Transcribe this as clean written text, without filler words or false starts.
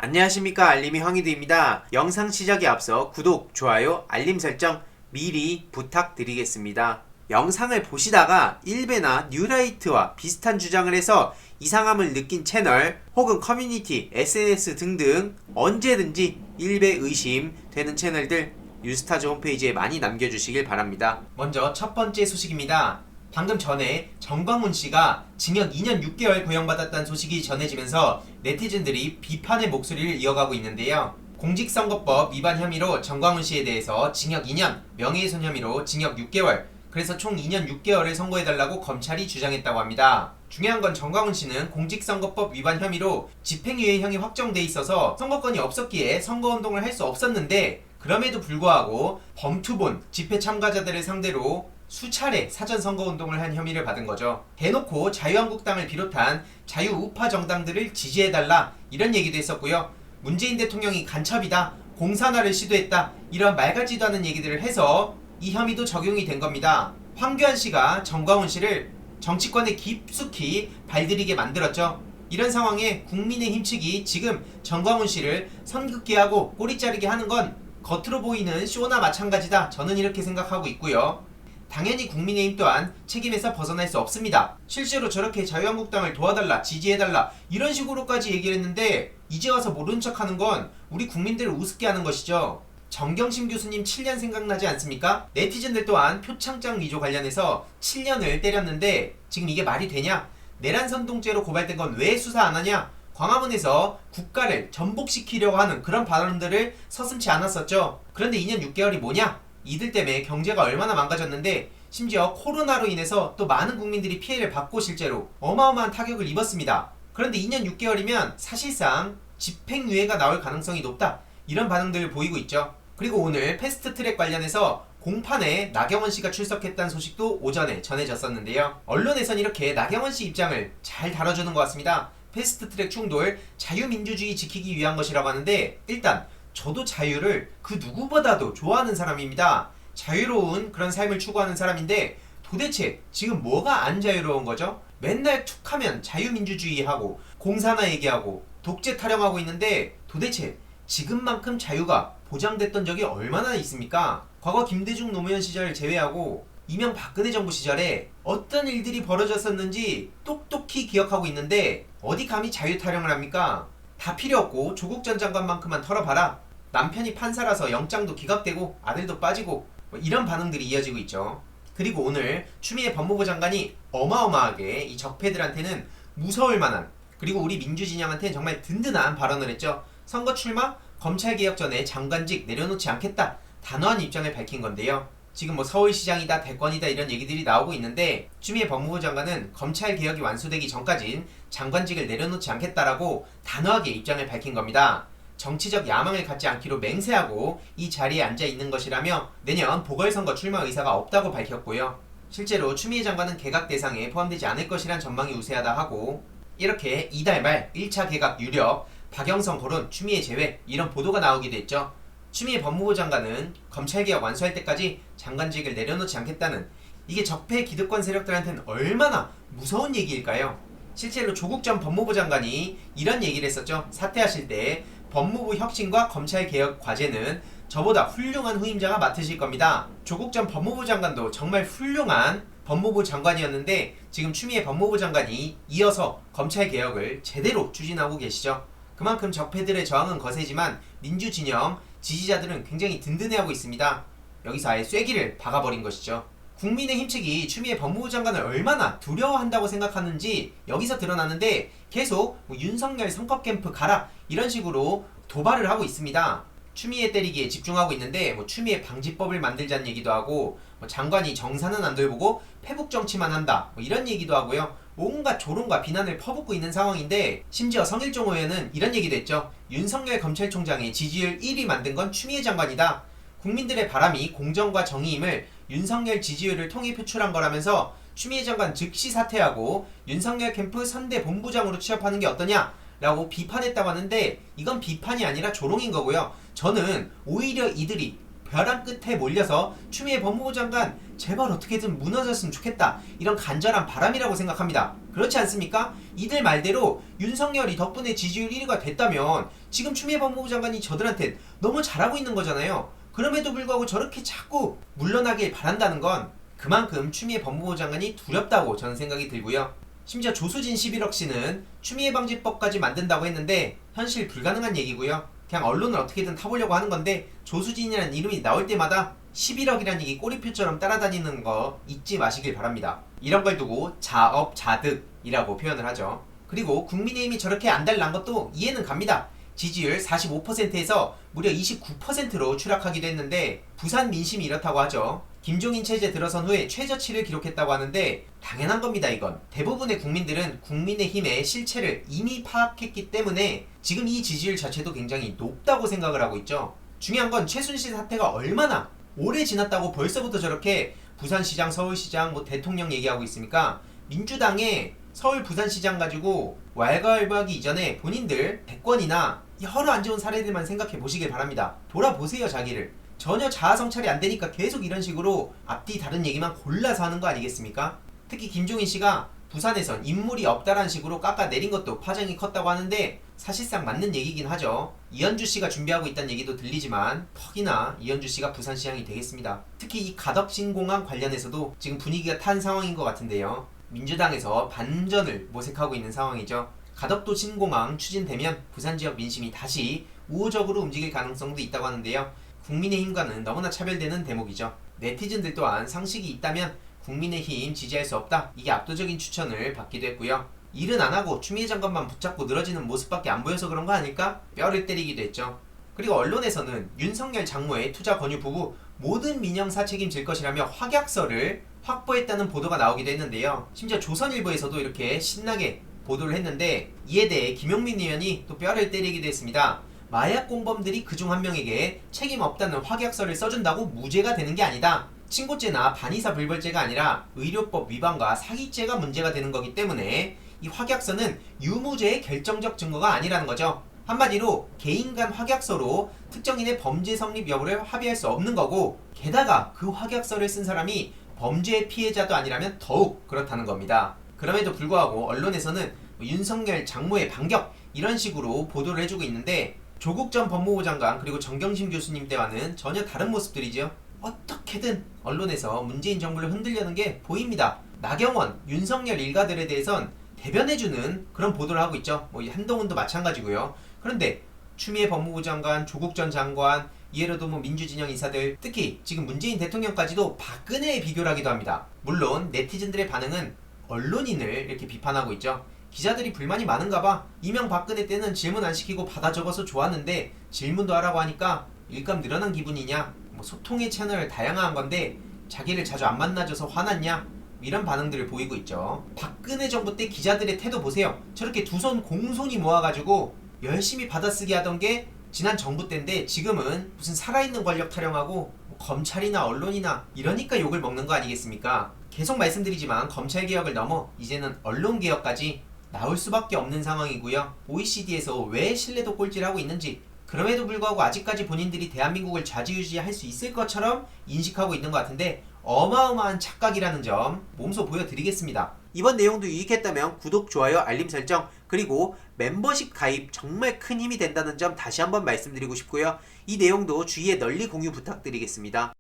안녕하십니까, 알림이 황희두입니다. 영상 시작에 앞서 구독, 좋아요, 알림 설정 미리 부탁드리겠습니다. 영상을 보시다가 일베나 뉴라이트와 비슷한 주장을 해서 이상함을 느낀 채널 혹은 커뮤니티, SNS 등등 언제든지 일베 의심되는 채널들 뉴스타즈 홈페이지에 많이 남겨주시길 바랍니다. 먼저 첫 번째 소식입니다. 방금 전에 정광훈 씨가 징역 2년 6개월 구형받았다는 소식이 전해지면서 네티즌들이 비판의 목소리를 이어가고 있는데요. 공직선거법 위반 혐의로 정광훈 씨에 대해서 징역 2년, 명예훼손 혐의로 징역 6개월, 그래서 총 2년 6개월을 선고해달라고 검찰이 주장했다고 합니다. 중요한 건 정광훈 씨는 공직선거법 위반 혐의로 집행유예형이 확정돼 있어서 선거권이 없었기에 선거운동을 할 수 없었는데, 그럼에도 불구하고 범투본 집회 참가자들을 상대로 수차례 사전선거운동을 한 혐의를 받은 거죠. 대놓고 자유한국당을 비롯한 자유우파 정당들을 지지해달라 이런 얘기도 했었고요. 문재인 대통령이 간첩이다, 공산화를 시도했다, 이런 말 같지도 않은 얘기들을 해서 이 혐의도 적용이 된 겁니다. 황교안 씨가 정광훈 씨를 정치권에 깊숙이 발들이게 만들었죠. 이런 상황에 국민의힘 측이 지금 정광훈 씨를 선긋기하고 꼬리 자르게 하는 건 겉으로 보이는 쇼나 마찬가지다, 저는 이렇게 생각하고 있고요. 당연히 국민의힘 또한 책임에서 벗어날 수 없습니다. 실제로 저렇게 자유한국당을 도와달라, 지지해달라 이런 식으로까지 얘기를 했는데 이제 와서 모른 척하는 건 우리 국민들을 우습게 하는 것이죠. 정경심 교수님 7년 생각나지 않습니까? 네티즌들 또한 표창장 위조 관련해서 7년을 때렸는데 지금 이게 말이 되냐? 내란선동죄로 고발된 건 왜 수사 안 하냐? 광화문에서 국가를 전복시키려고 하는 그런 발언들을 서슴지 않았었죠. 그런데 2년 6개월이 뭐냐? 이들 때문에 경제가 얼마나 망가졌는데 심지어 코로나로 인해서 또 많은 국민들이 피해를 받고 실제로 어마어마한 타격을 입었습니다. 그런데 2년 6개월이면 사실상 집행유예가 나올 가능성이 높다, 이런 반응들을 보이고 있죠. 그리고 오늘 패스트트랙 관련해서 공판에 나경원 씨가 출석했다는 소식도 오전에 전해졌었는데요. 언론에선 이렇게 나경원 씨 입장을 잘 다뤄주는 것 같습니다. 패스트트랙 충돌, 자유민주주의 지키기 위한 것이라고 하는데, 일단 저도 자유를 그 누구보다도 좋아하는 사람입니다. 자유로운 그런 삶을 추구하는 사람인데 도대체 지금 뭐가 안 자유로운 거죠? 맨날 툭하면 자유민주주의하고 공산화 얘기하고 독재 타령하고 있는데 도대체 지금만큼 자유가 보장됐던 적이 얼마나 있습니까? 과거 김대중 노무현 시절을 제외하고 이명박근혜 정부 시절에 어떤 일들이 벌어졌었는지 똑똑히 기억하고 있는데 어디 감히 자유 타령을 합니까? 다 필요 없고 조국 전 장관만큼만 털어봐라, 남편이 판사라서 영장도 기각되고 아들도 빠지고, 이런 반응들이 이어지고 있죠. 그리고 오늘 추미애 법무부 장관이 어마어마하게 이 적폐들한테는 무서울 만한, 그리고 우리 민주진영한테는 정말 든든한 발언을 했죠. 선거 출마, 검찰개혁 전에 장관직 내려놓지 않겠다, 단호한 입장을 밝힌 건데요. 지금 뭐 서울시장이다, 대권이다 이런 얘기들이 나오고 있는데 추미애 법무부 장관은 검찰개혁이 완수되기 전까진 장관직을 내려놓지 않겠다라고 단호하게 입장을 밝힌 겁니다. 정치적 야망을 갖지 않기로 맹세하고 이 자리에 앉아 있는 것이라며 내년 보궐선거 출마 의사가 없다고 밝혔고요. 실제로 추미애 장관은 개각 대상에 포함되지 않을 것이란 전망이 우세하다 하고, 이렇게 이달 말 1차 개각 유력, 박영선 거론, 추미애 제외 이런 보도가 나오기도 했죠. 추미애 법무부 장관은 검찰개혁 완수할 때까지 장관직을 내려놓지 않겠다는, 이게 적폐 기득권 세력들한테는 얼마나 무서운 얘기일까요? 실제로 조국 전 법무부 장관이 이런 얘기를 했었죠. 사퇴하실 때 법무부 혁신과 검찰개혁 과제는 저보다 훌륭한 후임자가 맡으실 겁니다. 조국 전 법무부 장관도 정말 훌륭한 법무부 장관이었는데 지금 추미애 법무부 장관이 이어서 검찰개혁을 제대로 추진하고 계시죠. 그만큼 적폐들의 저항은 거세지만 민주진영 지지자들은 굉장히 든든해하고 있습니다. 여기서 아예 쐐기를 박아버린 것이죠. 국민의힘 측이 추미애 법무부 장관을 얼마나 두려워한다고 생각하는지 여기서 드러나는데 계속 윤석열 선거캠프 가라 이런 식으로 도발을 하고 있습니다. 추미애 때리기에 집중하고 있는데 추미애 방지법을 만들자는 얘기도 하고 장관이 정사는 안 돌보고 패북 정치만 한다 이런 얘기도 하고요. 온갖 조롱과 비난을 퍼붓고 있는 상황인데 심지어 성일종 의원은 이런 얘기도 했죠. 윤석열 검찰총장의 지지율 1위 만든 건 추미애 장관이다. 국민들의 바람이 공정과 정의임을 윤석열 지지율을 통해 표출한 거라면서 추미애 장관 즉시 사퇴하고 윤석열 캠프 선대 본부장으로 취업하는 게 어떠냐 라고 비판했다고 하는데 이건 비판이 아니라 조롱인 거고요. 저는 오히려 이들이 벼랑 끝에 몰려서 추미애 법무부 장관 제발 어떻게든 무너졌으면 좋겠다, 이런 간절한 바람이라고 생각합니다. 그렇지 않습니까? 이들 말대로 윤석열이 덕분에 지지율 1위가 됐다면 지금 추미애 법무부 장관이 저들한테 너무 잘하고 있는 거잖아요. 그럼에도 불구하고 저렇게 자꾸 물러나길 바란다는 건 그만큼 추미애 법무부 장관이 두렵다고 저는 생각이 들고요. 심지어 조수진 11억 씨는 추미애 방지법까지 만든다고 했는데 현실 불가능한 얘기고요. 그냥 언론을 어떻게든 타보려고 하는 건데 조수진이라는 이름이 나올 때마다 11억이라는 얘기 꼬리표처럼 따라다니는 거 잊지 마시길 바랍니다. 이런 걸 두고 자업자득이라고 표현을 하죠. 그리고 국민의힘이 저렇게 안달난 것도 이해는 갑니다. 지지율 45%에서 무려 29%로 추락하기도 했는데 부산 민심이 이렇다고 하죠. 김종인 체제 들어선 후에 최저치를 기록했다고 하는데 당연한 겁니다. 이건 대부분의 국민들은 국민의힘의 실체를 이미 파악했기 때문에 지금 이 지지율 자체도 굉장히 높다고 생각을 하고 있죠. 중요한 건 최순실 사태가 얼마나 오래 지났다고 벌써부터 저렇게 부산시장, 서울시장, 대통령 얘기하고 있습니까? 민주당의 서울 부산시장 가지고 왈가왈부하기 이전에 본인들 대권이나 여러 안 좋은 사례들만 생각해 보시길 바랍니다. 돌아보세요, 자기를. 전혀 자아 성찰이 안 되니까 계속 이런 식으로 앞뒤 다른 얘기만 골라서 하는 거 아니겠습니까? 특히 김종인 씨가 부산에선 인물이 없다라는 식으로 깎아내린 것도 파장이 컸다고 하는데 사실상 맞는 얘기긴 하죠. 이현주 씨가 준비하고 있다는 얘기도 들리지만 퍽이나 이현주 씨가 부산시장이 되겠습니다. 특히 이 가덕신공항 관련해서도 지금 분위기가 탄 상황인 것 같은데요. 민주당에서 반전을 모색하고 있는 상황이죠. 가덕도 신공항 추진되면 부산 지역 민심이 다시 우호적으로 움직일 가능성도 있다고 하는데요. 국민의힘과는 너무나 차별되는 대목이죠. 네티즌들 또한 상식이 있다면 국민의힘 지지할 수 없다, 이게 압도적인 추천을 받기도 했고요. 일은 안 하고 추미애 장관만 붙잡고 늘어지는 모습밖에 안 보여서 그런 거 아닐까? 뼈를 때리기도 했죠. 그리고 언론에서는 윤석열 장모의 투자 권유 부부 모든 민영사 책임질 것이라며 확약서를 확보했다는 보도가 나오기도 했는데요. 심지어 조선일보에서도 이렇게 신나게 보도를 했는데 이에 대해 김용민 의원이 또 뼈를 때리기도 했습니다. 마약 공범들이 그중 한 명에게 책임 없다는 확약서를 써준다고 무죄가 되는 게 아니다. 친고죄나 반의사 불벌죄가 아니라 의료법 위반과 사기죄가 문제가 되는 거기 때문에 이 확약서는 유무죄의 결정적 증거가 아니라는 거죠. 한마디로 개인 간 확약서로 특정인의 범죄 성립 여부를 합의할 수 없는 거고, 게다가 그 확약서를 쓴 사람이 범죄의 피해자도 아니라면 더욱 그렇다는 겁니다. 그럼에도 불구하고 언론에서는 윤석열 장모의 반격, 이런 식으로 보도를 해주고 있는데 조국 전 법무부 장관 그리고 정경심 교수님 때와는 전혀 다른 모습들이죠. 어떻게든 언론에서 문재인 정부를 흔들려는 게 보입니다. 나경원, 윤석열 일가들에 대해선 대변해주는 그런 보도를 하고 있죠. 한동훈도 마찬가지고요. 그런데 추미애 법무부 장관, 조국 전 장관, 이해로도 민주진영 인사들, 특히 지금 문재인 대통령까지도 박근혜에 비교를 하기도 합니다. 물론 네티즌들의 반응은 언론인을 이렇게 비판하고 있죠. 기자들이 불만이 많은가봐. 이명박근혜 때는 질문 안 시키고 받아 적어서 좋았는데 질문도 하라고 하니까 일감 늘어난 기분이냐, 소통의 채널 다양한 건데 자기를 자주 안 만나줘서 화났냐, 이런 반응들을 보이고 있죠. 박근혜 정부 때 기자들의 태도 보세요. 저렇게 두 손 공손히 모아가지고 열심히 받아쓰기 하던 게 지난 정부 때인데 지금은 무슨 살아있는 권력 타령하고 검찰이나 언론이나 이러니까 욕을 먹는 거 아니겠습니까? 계속 말씀드리지만 검찰개혁을 넘어 이제는 언론개혁까지 나올 수밖에 없는 상황이고요. OECD에서 왜 신뢰도 꼴찌를 하고 있는지, 그럼에도 불구하고 아직까지 본인들이 대한민국을 좌지우지할 수 있을 것처럼 인식하고 있는 것 같은데 어마어마한 착각이라는 점 몸소 보여드리겠습니다. 이번 내용도 유익했다면 구독, 좋아요, 알림 설정, 그리고 멤버십 가입 정말 큰 힘이 된다는 점 다시 한번 말씀드리고 싶고요. 이 내용도 주위에 널리 공유 부탁드리겠습니다.